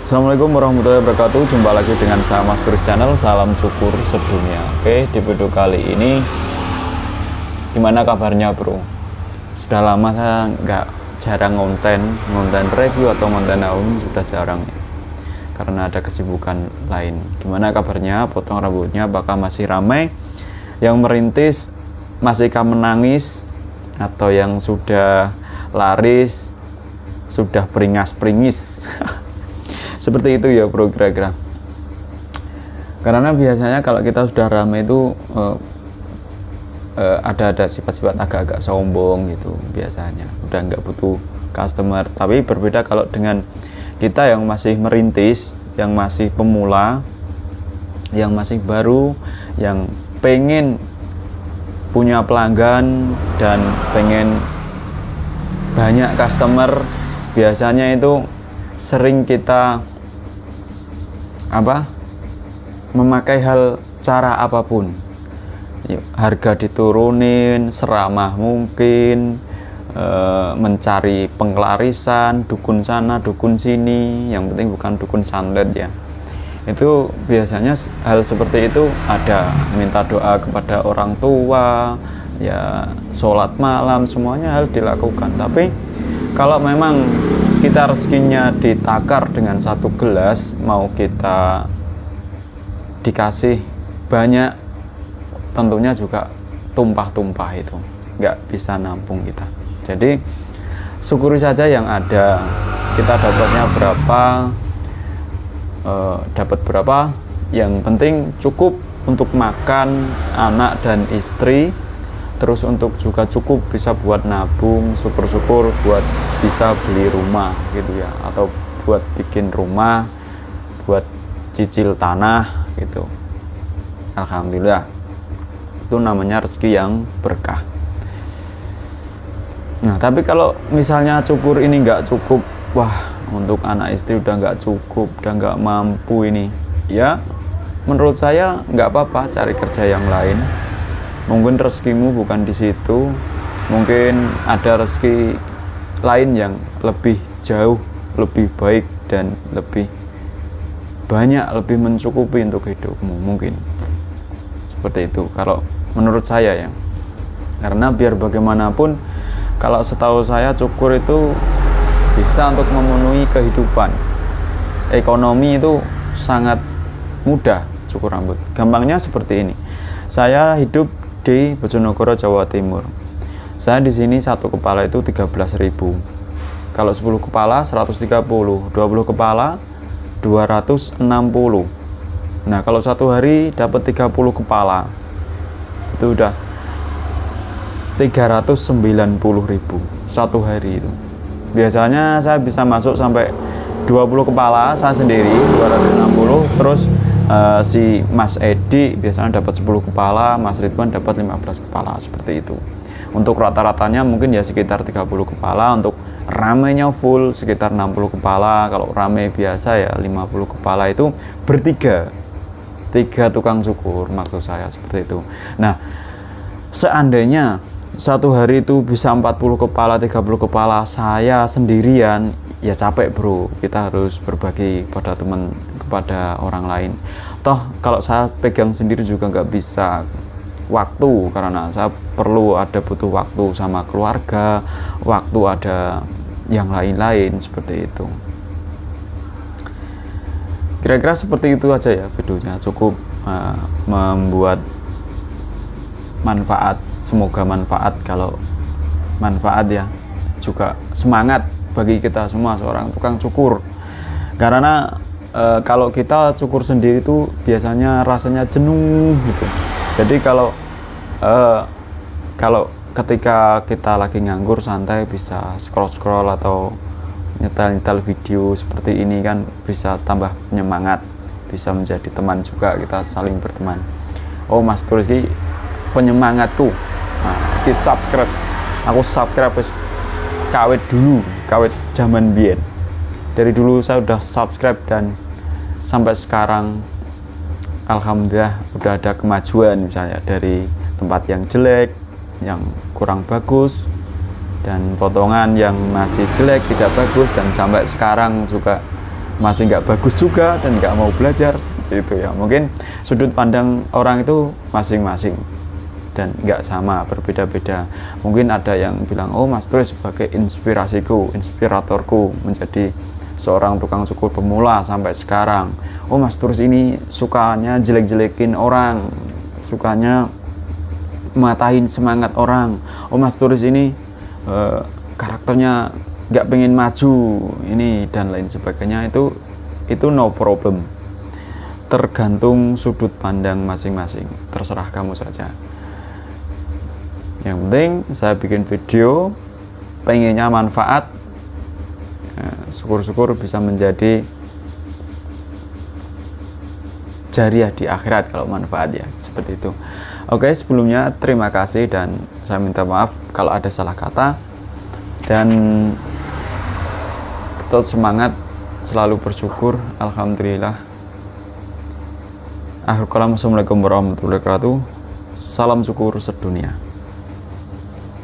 Assalamualaikum warahmatullahi wabarakatuh. Jumpa lagi dengan saya Mas Turis Channel. Salam syukur sedunia. Oke, di video kali ini gimana kabarnya bro? Sudah lama saya jarang ngonten review atau ngonten naung, sudah jarang ya, karena ada kesibukan lain. Gimana kabarnya? Potong rambutnya apakah masih ramai? Yang merintis masihkah menangis? Atau yang sudah laris, sudah beringas-peringis? Seperti itu ya bro, kira-kira. Karena biasanya kalau kita sudah ramai itu ada sifat-sifat agak-agak sombong gitu biasanya, udah nggak butuh customer. Tapi berbeda kalau dengan kita yang masih merintis, yang masih pemula, yang masih baru, yang pengen punya pelanggan dan pengen banyak customer. Biasanya itu sering kita memakai cara apapun, harga diturunin seramah mungkin, mencari pengelarisan, dukun sana dukun sini, yang penting bukan dukun santet ya. Itu biasanya hal seperti itu ada, minta doa kepada orang tua ya, sholat malam, semuanya harus dilakukan. Tapi kalau memang kita rezekinya ditakar dengan satu gelas, mau kita dikasih banyak, tentunya juga tumpah-tumpah, itu nggak bisa nampung kita. Jadi syukuri saja yang ada. Kita dapatnya berapa, dapat berapa, yang penting cukup untuk makan anak dan istri, terus untuk juga cukup bisa buat nabung, syukur-syukur buat bisa beli rumah gitu ya, atau buat bikin rumah, buat cicil tanah gitu. Alhamdulillah, itu namanya rezeki yang berkah. Nah, tapi kalau misalnya cukur ini nggak cukup, wah untuk anak istri udah nggak cukup, udah nggak mampu ini, ya menurut saya nggak apa-apa, cari kerja yang lain. Mungkin rezekimu bukan di situ, mungkin ada rezeki lain yang lebih jauh, lebih baik dan lebih banyak, lebih mencukupi untuk hidupmu, mungkin seperti itu kalau menurut saya ya. Karena biar bagaimanapun, kalau setahu saya cukur itu bisa untuk memenuhi kehidupan. Ekonomi itu sangat mudah cukur rambut. Gampangnya seperti ini. Saya hidup di Bojonegoro, Jawa Timur. Saya di sini satu kepala itu 13.000. Kalau 10 kepala 130, 20 kepala 260. Nah, kalau satu hari dapat 30 kepala, itu udah 390.000 satu hari itu. Biasanya saya bisa masuk sampai 20 kepala saya sendiri, 260, terus si Mas Edi biasanya dapat 10 kepala, Mas Ridwan dapat 15 kepala, seperti itu. Untuk rata-ratanya mungkin ya sekitar 30 kepala, untuk ramenya full sekitar 60 kepala. Kalau rame biasa ya 50 kepala, itu bertiga, 3 tukang cukur maksud saya, seperti itu. Nah, seandainya satu hari itu bisa 40 kepala, 30 kepala, saya sendirian, ya capek bro. Kita harus berbagi pada teman, kepada orang lain. Toh kalau saya pegang sendiri juga nggak bisa waktu, karena saya perlu butuh waktu sama keluarga, waktu ada yang lain-lain, seperti itu. Kira-kira seperti itu aja ya videonya, cukup membuat manfaat, semoga manfaat. Kalau manfaat ya juga semangat bagi kita semua seorang tukang cukur. Karena kalau kita cukur sendiri itu biasanya rasanya jenuh gitu. Jadi kalau ketika kita lagi nganggur santai, bisa scroll atau nyetel video seperti ini kan, bisa tambah penyemangat, bisa menjadi teman juga, kita saling berteman. Oh Mas Turis ini penyemangatku. Nah, di subscribe, aku subscribe kawet dulu, kawet zaman biyen. Dari dulu saya udah subscribe dan sampai sekarang alhamdulillah udah ada kemajuan, misalnya dari tempat yang jelek, yang kurang bagus, dan potongan yang masih jelek, tidak bagus, dan sampai sekarang juga masih nggak bagus juga dan nggak mau belajar seperti itu ya. Mungkin sudut pandang orang itu masing-masing dan nggak sama, berbeda-beda. Mungkin ada yang bilang, oh Mas Tulus sebagai inspirasiku, inspiratorku menjadi seorang tukang cukur pemula sampai sekarang. Oh Mas Tulus ini sukanya jelek-jelekin orang, sukanya matahin semangat orang. Oh Mas Tulus ini karakternya nggak pengen maju ini dan lain sebagainya. Itu no problem, tergantung sudut pandang masing-masing, terserah kamu saja. Yang penting saya bikin video pengennya manfaat, syukur-syukur bisa menjadi jariah di akhirat kalau manfaat ya, seperti itu. Oke, sebelumnya terima kasih dan saya minta maaf kalau ada salah kata, dan tetap semangat, selalu bersyukur. Alhamdulillah. Akhir kalam, assalamualaikum warahmatullahi wabarakatuh. Salam syukur sedunia.